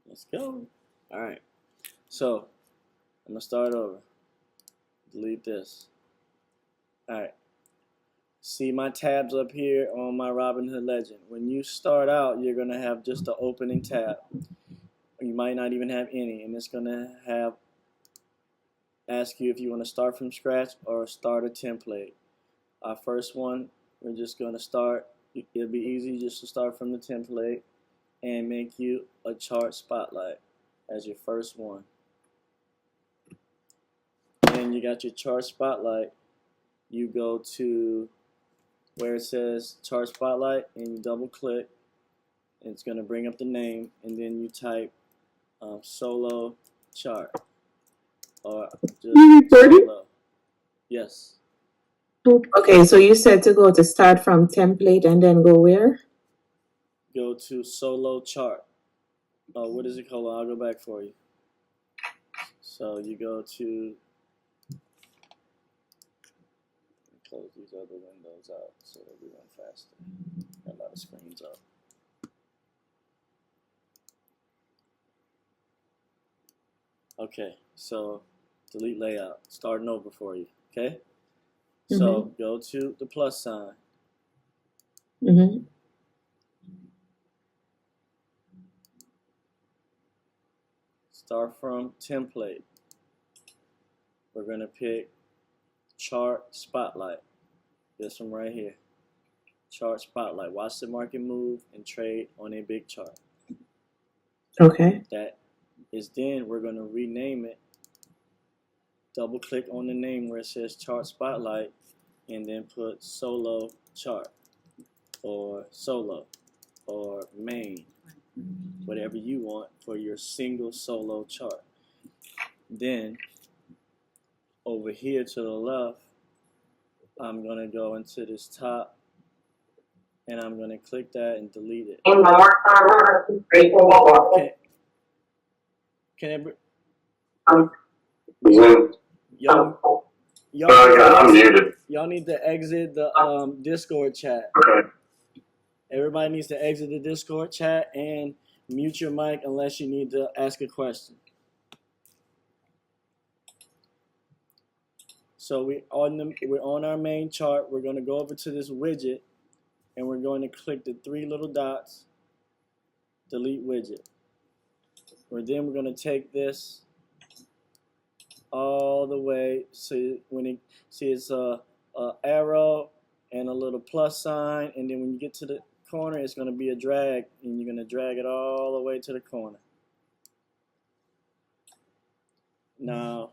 Let's go. All right. So I'm gonna start over. Delete this. All right. See my tabs up here on my Robinhood Legend. When you start out, you're gonna have just the opening tab. You might not even have any, and it's gonna have ask you if you want to start from scratch or start a template. Our first one, we're just gonna start. It'll be easy just to start from the template and make you a chart spotlight as your first one. And you got your chart spotlight. You go to where it says chart spotlight and you double click. It's going to bring up the name, and then you type solo chart or just solo. Yes. Okay, so you said to go to start from template and then go where? Go to solo chart. What is it called? I'll go back for you. So you go to, close these other windows out so that we run faster. Got a lot of screens up. Okay, so delete layout. Starting over for you. Okay? So go to the plus sign. Start from template. We're going to pick chart spotlight. This one right here. Chart spotlight. Watch the market move and trade on a big chart. Okay. That is then we're going to rename it. Double click on the name where it says chart spotlight and then put solo chart or solo or main, whatever you want for your single solo chart. Then over here to the left, I'm going to go into this top and I'm going to click that and delete it. Can y'all need to exit the Discord chat. Okay. Everybody needs to exit the Discord chat and mute your mic unless you need to ask a question. So we're on our main chart. We're going to go over to this widget and we're going to click the three little dots, delete widget. Then we're going to take this all the way. So when you see it's a arrow and a little plus sign, and then when you get to the corner, it's going to be a drag, and you're going to drag it all the way to the corner. Now,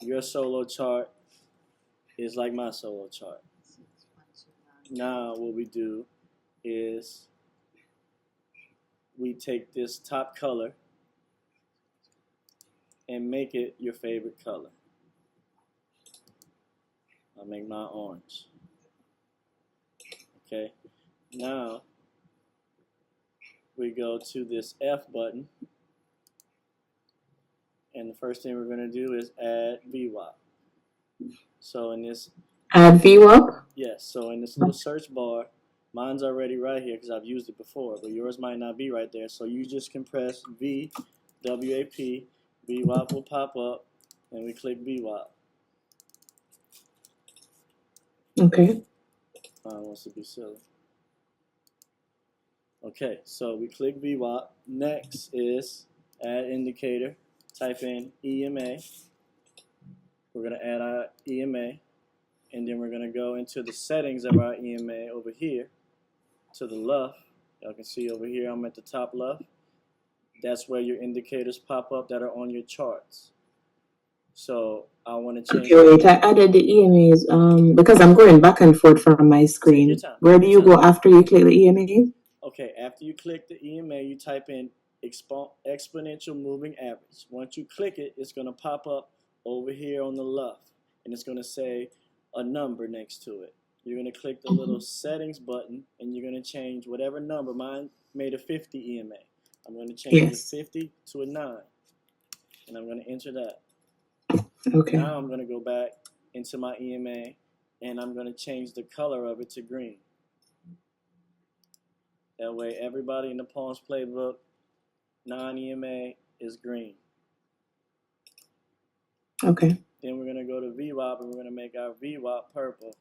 your solo chart is like my solo chart. Now, what we do is we take this top color and make it your favorite color. I'll make mine orange. Okay. Now we go to this F button, and the first thing we're going to do is add VWAP. So in this add VWAP? Yes. So in this little search bar, mine's already right here because I've used it before, but yours might not be right there. So you just can press VWAP. VWAP will pop up, and we click VWAP. Okay. Wants to be silly. Okay, so we click VWAP. Next is add indicator. Type in EMA. We're going to add our EMA, and then we're going to go into the settings of our EMA over here to the left. Y'all can see over here I'm at the top left. That's where your indicators pop up that are on your charts. So I want to change. Okay, wait, I added the EMAs because I'm going back and forth from my screen. Where do you go after you click the EMA? Okay, after you click the EMA, you type in exponential moving average. Once you click it, it's going to pop up over here on the left, and it's going to say a number next to it. You're going to click the little settings button, and you're going to change whatever number. Mine made a 50 EMA. I'm going to change the 50 to a 9, and I'm going to enter that. Okay. Now I'm going to go back into my EMA, and I'm going to change the color of it to green. That way everybody in the Pawns playbook non-EMA is green. Okay. Then we're going to go to VWAP and we're going to make our VWAP purple.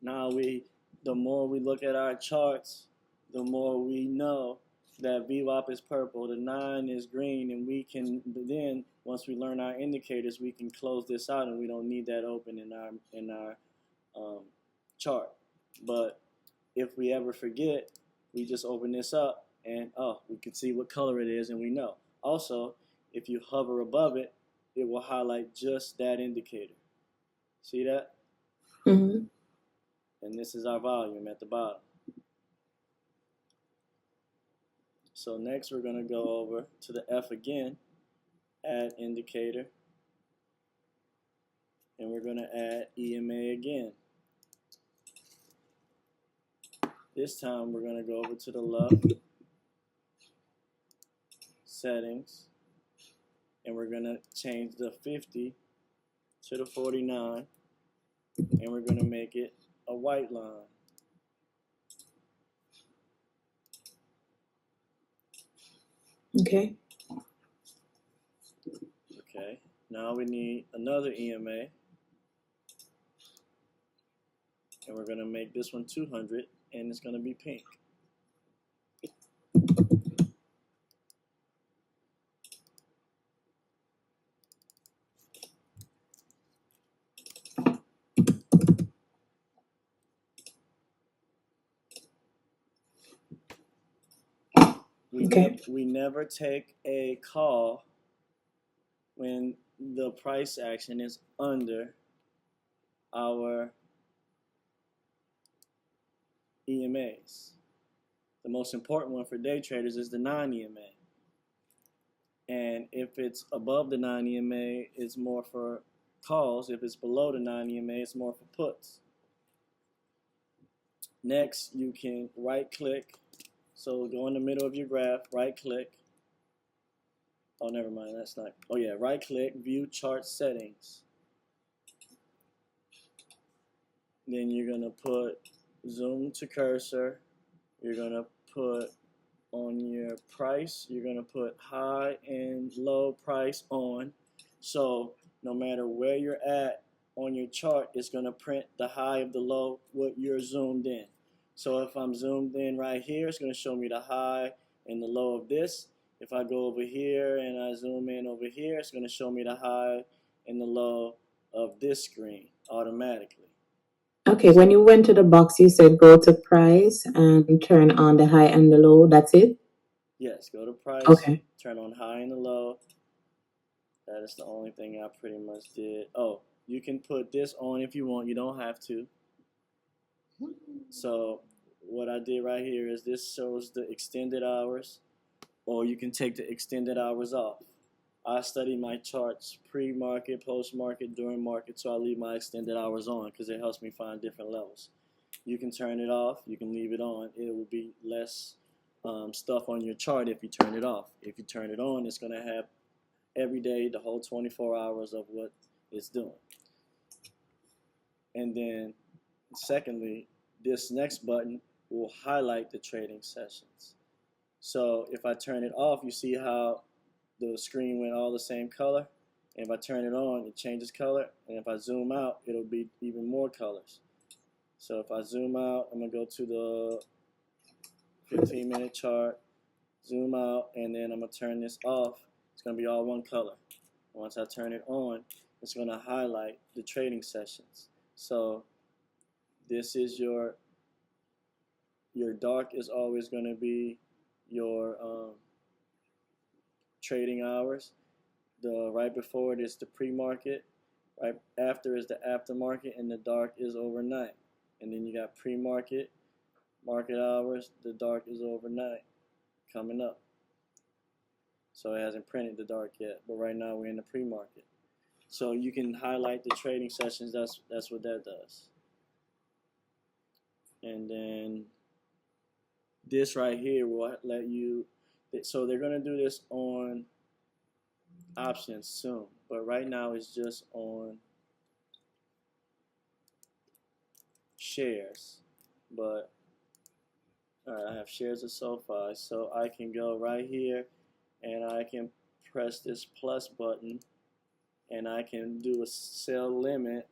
Now the more we look at our charts, the more we know that VWAP is purple, the 9 is green, and we can then, once we learn our indicators, we can close this out and we don't need that open in our chart. But if we ever forget, we just open this up and we can see what color it is and we know. Also, if you hover above it, it will highlight just that indicator. See that? Mm-hmm. And this is our volume at the bottom. So next we're going to go over to the F again, add indicator, and we're going to add EMA again. This time we're going to go over to the left, settings, and we're going to change the 50 to the 49, and we're going to make it a white line. Okay. Okay, now we need another EMA, and we're going to make this one 200, and it's going to be pink. We never take a call when the price action is under our EMAs. The most important one for day traders is the non-EMA. And if it's above the non-EMA, it's more for calls. If it's below the non-EMA, it's more for puts. Next, you can right-click. So go in the middle of your graph, right-click. Oh, never mind, that's not. Oh yeah, right-click, view chart settings. Then you're gonna put zoom to cursor. You're gonna put on your price. You're gonna put high and low price on. So no matter where you're at on your chart, it's gonna print the high of the low what you're zoomed in. So if I'm zoomed in right here, it's gonna show me the high and the low of this. If I go over here and I zoom in over here, it's gonna show me the high and the low of this screen automatically. Okay, when you went to the box, you said go to price and turn on the high and the low. That's it? Yes, go to price, okay. Turn on high and the low. That is the only thing I pretty much did. Oh, you can put this on if you want. You don't have to. So what I did right here is this shows the extended hours, or you can take the extended hours off. I study my charts pre-market, post-market, during market, so I leave my extended hours on because it helps me find different levels. You can turn it off. You can leave it on. It will be less stuff on your chart if you turn it off. If you turn it on, it's going to have every day the whole 24 hours of what it's doing. And then secondly, this next button will highlight the trading sessions. So if I turn it off, you see how the screen went all the same color. And if I turn it on, it changes color. And if I zoom out, it'll be even more colors. So if I zoom out, I'm going to go to the 15-minute chart, zoom out, and then I'm going to turn this off. It's going to be all one color. Once I turn it on, it's going to highlight the trading sessions. So this is your dark is always going to be your trading hours. The right before it is the pre-market, right after is the aftermarket, and the dark is overnight. And then you got pre-market, market hours, the dark is overnight coming up. So it hasn't printed the dark yet, but right now we're in the pre-market. So you can highlight the trading sessions. That's what that does. And then this right here will let you. So they're gonna do this on options soon, but right now it's just on shares. But Alright, I have shares of SoFi, so I can go right here and I can press this plus button and I can do a sell limit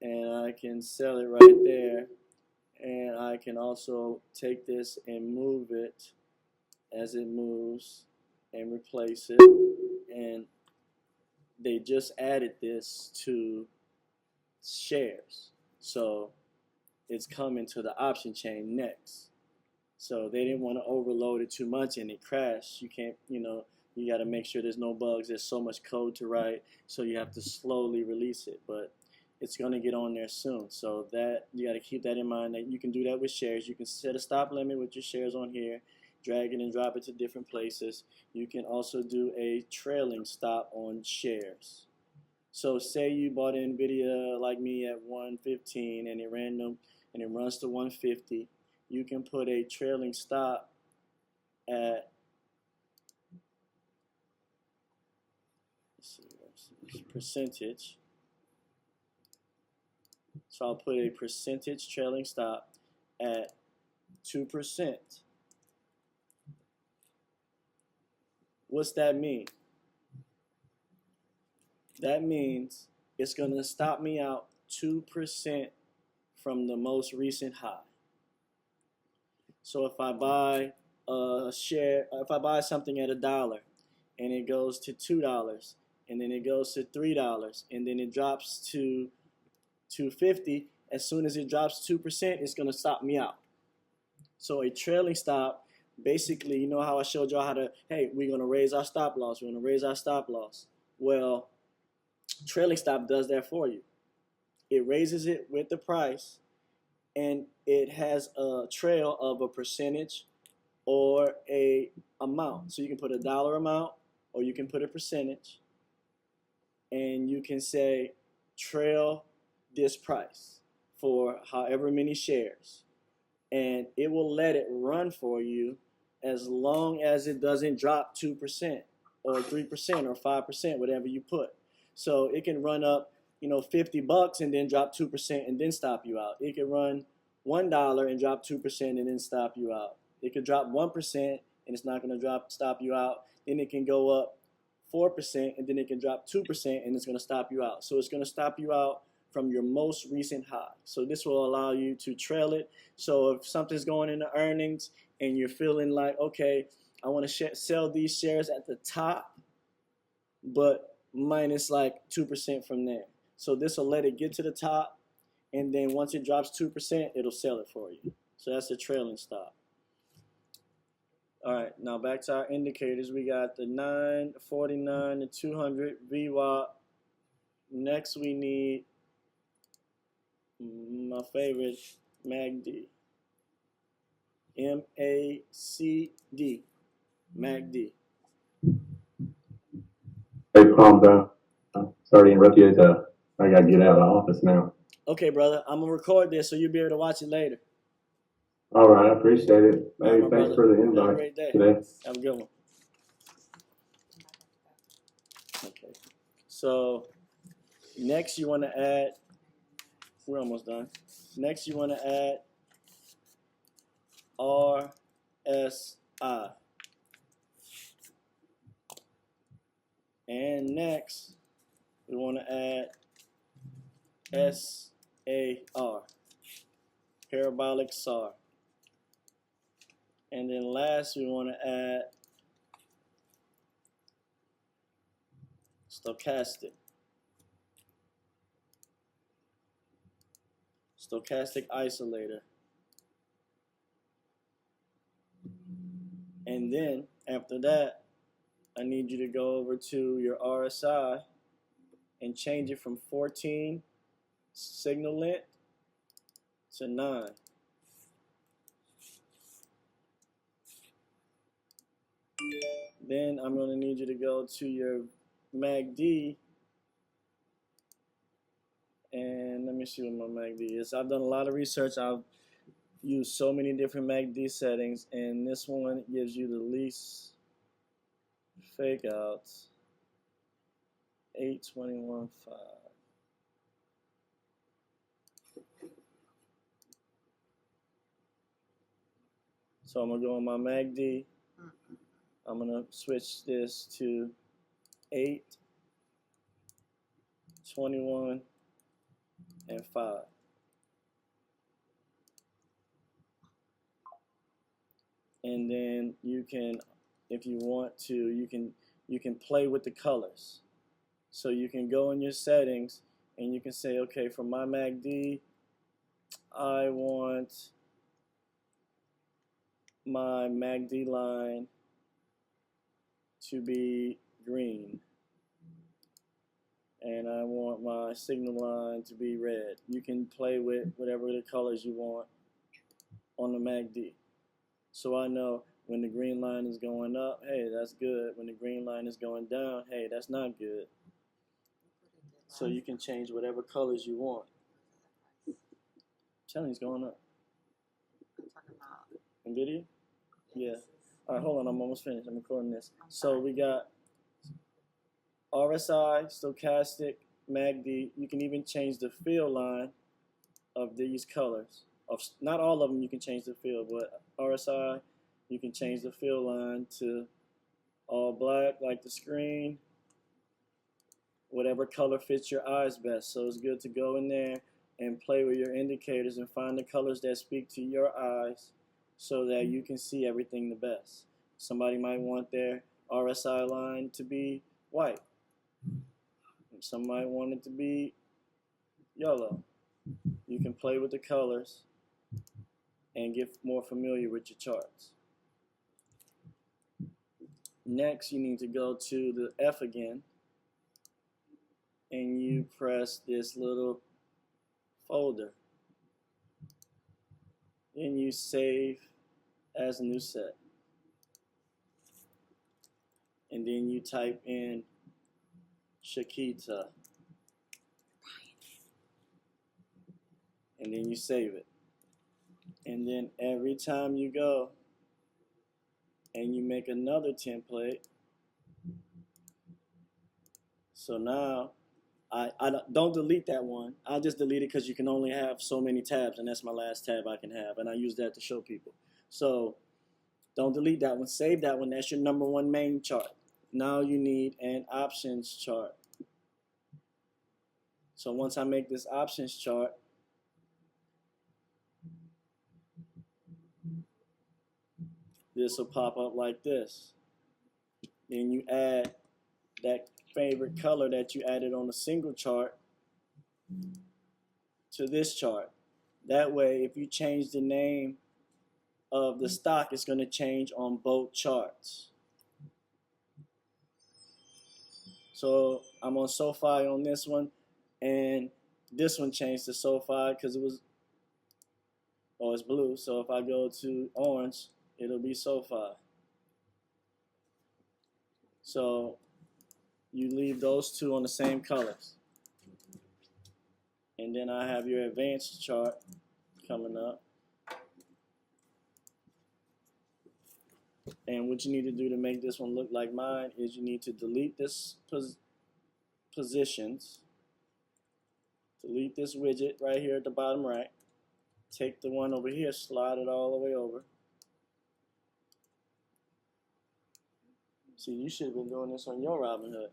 and I can sell it right there, and I can also take this and move it as it moves and replace it. And they just added this to shares, so it's coming to the option chain next. So they didn't want to overload it too much and it crashed. You can't, you got to make sure there's no bugs. There's so much code to write, so you have to slowly release it. But it's going to get on there soon. So that you got to keep that in mind, that you can do that with shares. You can set a stop limit with your shares on here, drag it and drop it to different places. You can also do a trailing stop on shares. So say you bought NVIDIA like me at 115 and it runs to 150. You can put a trailing stop at, let's see, percentage. So I'll put a percentage trailing stop at 2%. What's that mean? That means it's going to stop me out 2% from the most recent high. So if I buy a share, if I buy something at $1 and it goes to $2 and then it goes to $3 and then it drops to $2.50, as soon as it drops 2%, it's going to stop me out. So a trailing stop, basically, you know how I showed y'all how to, hey, we're going to raise our stop loss. We're going to raise our stop loss. Well, trailing stop does that for you. It raises it with the price, and it has a trail of a percentage or a amount. So you can put a dollar amount or you can put a percentage, and you can say trail this price for however many shares, and it will let it run for you as long as it doesn't drop 2% or 3% or 5%, whatever you put. So it can run up, $50 and then drop 2% and then stop you out. It can run $1 and drop 2% and then stop you out. It could drop 1% and it's not going to stop you out. Then it can go up 4% and then it can drop 2% and it's going to stop you out. So it's going to stop you out from your most recent high. So this will allow you to trail it. So if something's going into earnings and you're feeling like, okay, I want to sell these shares at the top, but minus like 2% from there. So this will let it get to the top, and then once it drops 2%, it'll sell it for you. So that's the trailing stop. All right, now back to our indicators. We got the 949, the 200 VWAP. Next we need my favorite, MACD. M-A-C-D. MACD. Hey, calm down. Sorry to interrupt you. I got to get out of the office now. Okay, brother. I'm going to record this so you'll be able to watch it later. All right. I appreciate it. Hey, right, thanks for the invite. Have a great day. Today. Have a good one. Okay. So next you want to add, we're almost done. Next you want to add RSI. And next we want to add SAR, parabolic SAR. And then last we want to add stochastic. Stochastic isolator. And then after that, I need you to go over to your RSI and change it from 14 signal length to 9. Then I'm going to need you to go to your MACD, and let me see what my MACD is. I've done a lot of research. I've used so many different MACD settings, and this one gives you the least fake outs, 821.5. So I'm going to go on my MACD. I'm going to switch this to 8, 21, and 5. And then you can, if you want to, you can play with the colors. So you can go in your settings and you can say, okay, for my MACD, I want my MACD line to be green, and I want my signal line to be red. You can play with whatever the colors you want on the MACD. So I know when the green line is going up, hey, that's good. When the green line is going down, hey, that's not good. So you can change whatever colors you want. Tell me it's going up. NVIDIA? Yeah. All right, hold on. I'm almost finished. I'm recording this. So we got RSI, stochastic, MACD. You can even change the fill line of these colors. Not all of them you can change the fill, but RSI, you can change the fill line to all black like the screen. Whatever color fits your eyes best. So it's good to go in there and play with your indicators and find the colors that speak to your eyes so that you can see everything the best. Somebody might want their RSI line to be white. Some might want it to be yellow. You can play with the colors and get more familiar with your charts. Next, you need to go to the F again, and you press this little folder. Then you save as a new set. And then you type in Shakita. And then you save it. And then every time you go and you make another template, so now I don't delete that one. I'll just delete it because you can only have so many tabs, and that's my last tab I can have, and I use that to show people. So don't delete that one. Save that one. That's your #1 main chart. Now you need an options chart. So once I make this options chart, this will pop up like this. Then you add that favorite color that you added on a single chart to this chart. That way, if you change the name of the stock, it's going to change on both charts. So I'm on SoFi on this one, and this one changed to SoFi because it was, oh, it's blue. So if I go to orange, it'll be SoFi. So you leave those two on the same colors. And then I have your advanced chart coming up. And what you need to do to make this one look like mine is you need to delete this positions. Delete this widget right here at the bottom right. Take the one over here, slide it all the way over. See, you should have been doing this on your Robinhood.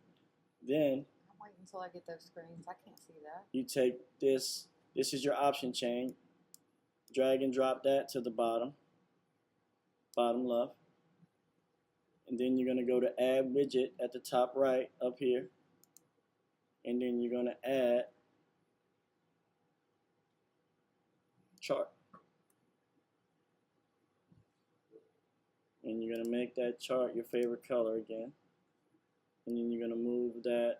Then I'm waiting until I get those screens. I can't see that. you take this is your option chain, drag and drop that to the bottom left. And then you're going to go to add widget at the top right up here. And then you're going to add chart. And you're going to make that chart your favorite color again. And then you're going to move that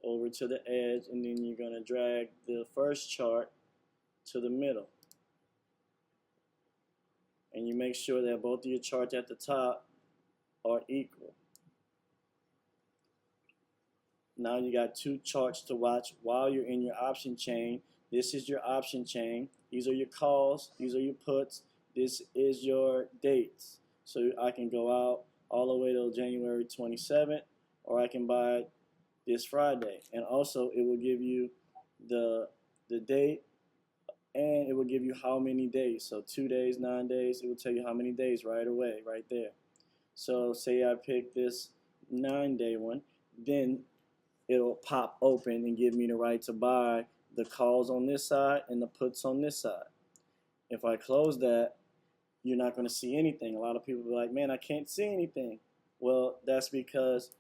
over to the edge, and then you're going to drag the first chart to the middle. And you make sure that both of your charts at the top are equal. Now you got two charts to watch while you're in your option chain. This is your option chain. These are your calls. These are your puts. This is your dates. So I can go out all the way till January 27th, or I can buy it this Friday. And also it will give you the date and it will give you how many days. So 2 days, 9 days, it will tell you how many days right away, right there. So say I pick this 9-day one, then it'll pop open and give me the right to buy the calls on this side and the puts on this side. If I close that, you're not going to see anything. A lot of people be like, man, I can't see anything. Well, that's because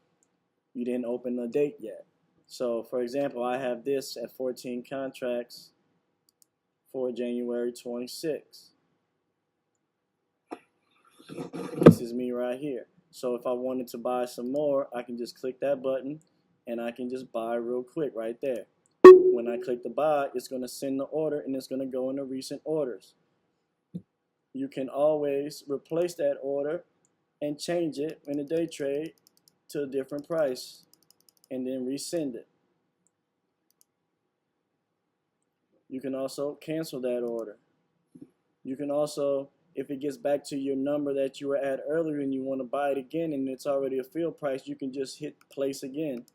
you didn't open the date yet. So for example, I have this at 14 contracts for January 26. This is me right here. So if I wanted to buy some more, I can just click that button and I can just buy real quick right there. When I click the buy, it's going to send the order and it's going to go into recent orders. You can always replace that order and change it in a day trade to a different price and then resend it. You can also cancel that order. You can also, if it gets back to your number that you were at earlier and you want to buy it again and it's already a field price, you can just hit place again.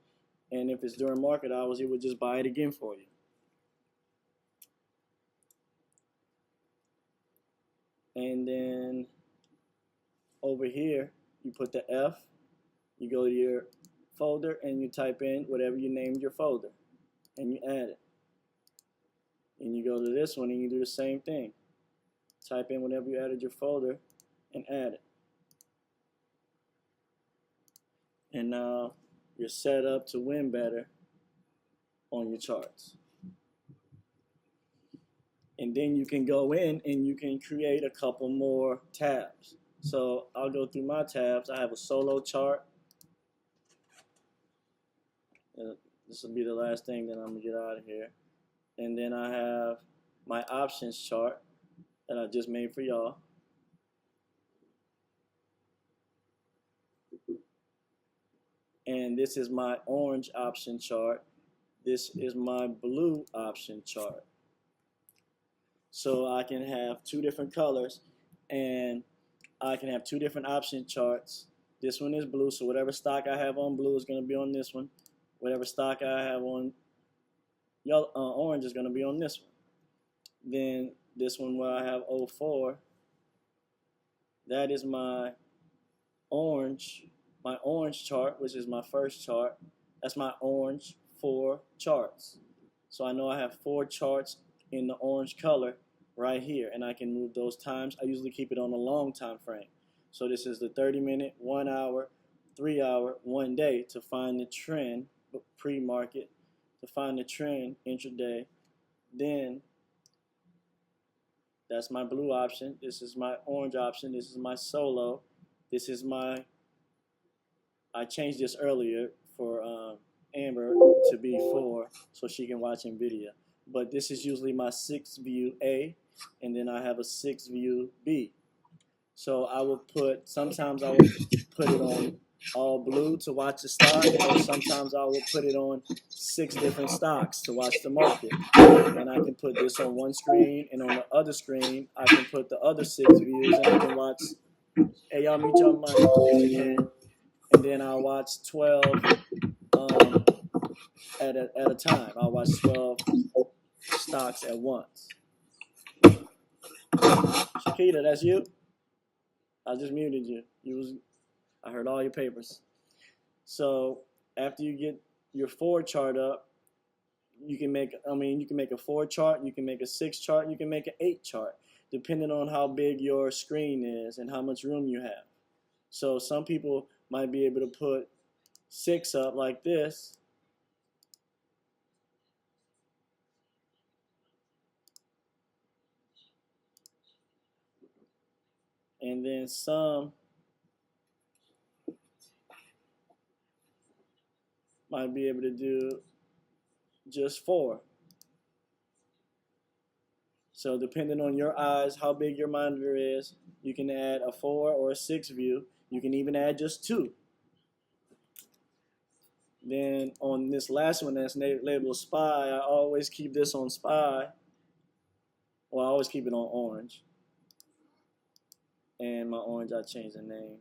And if it's during market hours, it would just buy it again for you. And then over here, you put the F, you go to your folder and you type in whatever you named your folder and you add it. And you go to this one and you do the same thing. Type in whatever you added your folder and add it. And now you're set up to win better on your charts. And then you can go in and you can create a couple more tabs. So I'll go through my tabs. I have a solo chart. This will be the last thing that I'm going to get out of here. And then I have my options chart that I just made for y'all. And this is my orange option chart. This is my blue option chart. So I can have two different colors and I can have two different option charts. This one is blue, so whatever stock I have on blue is going to be on this one. Whatever stock I have on yellow, orange is going to be on this one. Then this one where I have 04, that is my orange chart, which is my first chart. That's my orange 4 charts. So I know I have 4 charts in the orange color right here, and I can move those times. I usually keep it on a long time frame. So this is the 30-minute, 1 hour, 3 hour, 1 day to find the trend, pre-market, to find the trend intraday. Then that's my blue option. This is my orange option. This is my solo. This is my, I changed this earlier for Amber to be 4 so she can watch NVIDIA. But this is usually my 6th view A, and then I have a 6th view B. So I will put, sometimes I will put it on all blue to watch the stock, or sometimes I will put it on 6 different stocks to watch the market. And I can put this on one screen, and on the other screen, I can put the other 6 views, and I can watch, hey, y'all meet your mic if you can. And then I'll watch 12 at a time. I'll watch 12 stocks at once. Shakita, that's you? I just muted you. I heard all your papers. So after you get your 4 chart up, you can make a 4 chart, you can make a 6 chart, you can make an 8 chart, depending on how big your screen is and how much room you have. So some people might be able to put 6 up like this. And then some might be able to do just 4. So depending on your eyes, how big your monitor is, you can add a 4 or a 6 view. You can even add just 2. Then on this last one that's labeled SPY, I always keep this on SPY. Well, I always keep it on orange. And my orange, I changed the name.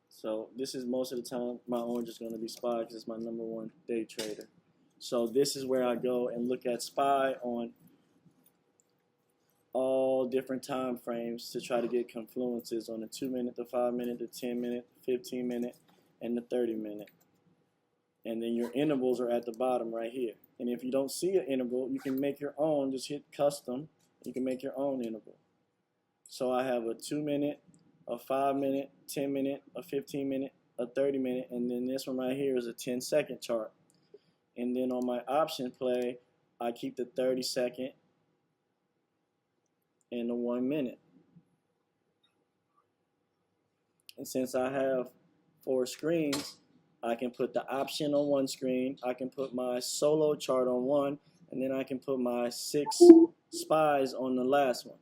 So this is most of the time, my orange is going to be SPY because it's my #1 day trader. So this is where I go and look at SPY on all different time frames to try to get confluences on the 2 minute, the 5 minute, the 10 minute, 15 minute, and the 30 minute. And then your intervals are at the bottom right here. And if you don't see an interval, you can make your own. Just hit custom. You can make your own interval. So I have a 2 minute, a 5 minute, 10 minute, a 15 minute, a 30 minute, and then this one right here is a 10-second chart. And then on my option play, I keep the 30-second and the 1 minute. And since I have 4 screens, I can put the option on one screen, I can put my solo chart on one, and then I can put my 6 spies on the last one.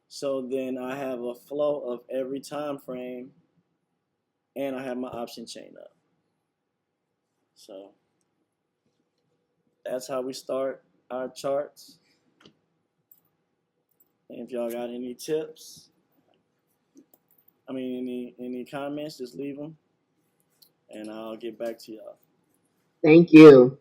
So then I have a flow of every time frame, and I have my option chain up. So that's how we start our charts. And if y'all got any tips, any comments, just leave them, and I'll get back to y'all. Thank you.